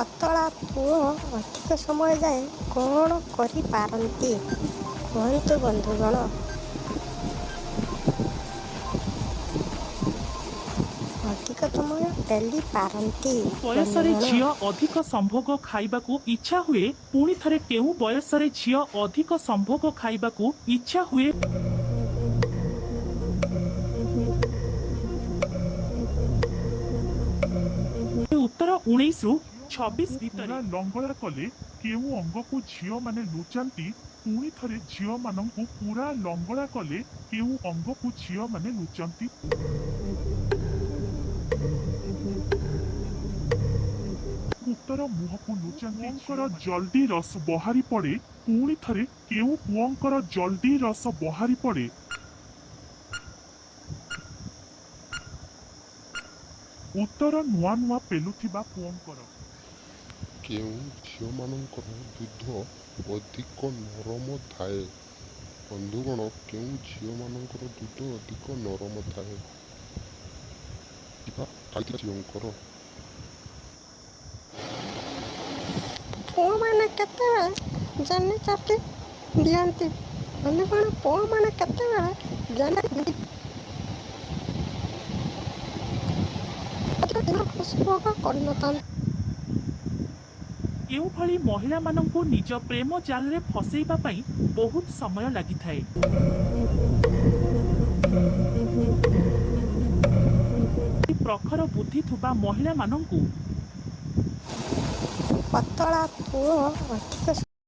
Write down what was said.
ପତଳା ପୁଅ ଅଧିକ ସମୟ ଯାଏ କ'ଣ କରିପାରନ୍ତି କୁହନ୍ତୁ ବନ୍ଧୁଗଣ? ଅଧିକ ସମୟ ଟେଲି ପାରନ୍ତି କେଉଁ ବୟସରେ ବନ୍ଧୁଗଣ। ଝିଅ ଅଧିକ ସମ୍ଭୋଗ ଖାଇବାକୁ ଇଚ୍ଛା ହୁଏ? ପୁଣି ଥରେ କେଉଁ ବୟସରେ ଝିଅ ଅଧିକ ସମ୍ଭୋଗ ଖାଇବାକୁ ଇଚ୍ଛା ହୁଏ? ଉତ୍ତର 19 ରୁ 26 ଭିତରେ। ଲଙ୍ଗଳା କଲେ କେଉଁ ଅଙ୍ଗକୁ ଝିଅ ମାନେ ଲୁଚାନ୍ତି? ପୁଣି ଥରେ ଝିଅ ମାନଙ୍କୁ ପୁରା ଲଙ୍ଗଳା କଲେ କେଉଁ ଅଙ୍ଗକୁ ଝିଅ ମାନେ ଲୁଚାନ୍ତି? ଉତ୍ତର ମୁହଁକୁ ଲୁଚାନ୍ତି। ପୁଅଙ୍କର ଜଲ୍ଦି ରସ ବହାରି ପଡେ। ପୁଣି ଥରେ କେଉଁ ପୁଅଙ୍କର ଜଲ୍ଦି ରସ ବହାରି ପଡେ? ଉତ୍ତର ନୂଆ ନୂଆ ପେଲୁଥିବା ପୁଅଙ୍କର। କେଉଁ ଝିଅମାନଙ୍କର ଦୁଧ ଅଧିକ ନରମ ଥାଏ? ବନ୍ଧୁଗଣ, କେଉଁ ଝିଅମାନଙ୍କର ଦୁଧ ଅଧିକ ନରମ ଥାଏ? ଝିଅଙ୍କର। ପୁଅମାନେ କେତେବେଳେ ଜହ୍ନି ଚାଟି ଦିଅନ୍ତି ବନ୍ଧୁଗଣ। ପୁଅମାନେ କେତେବେଳେ ଜହ୍ନି ଭୋଗ କରିନଥାନ୍ତି। କେଉଁଭଳି ମହିଳାମାନଙ୍କୁ ନିଜ ପ୍ରେମ ଜାଲରେ ଫସେଇବା ପାଇଁ ବହୁତ ସମୟ ଲାଗିଥାଏ? ପ୍ରଖର ବୁଦ୍ଧି ଥିବା ମହିଳାମାନଙ୍କୁ। ପତଳା ପୁଅ ଅଧିକ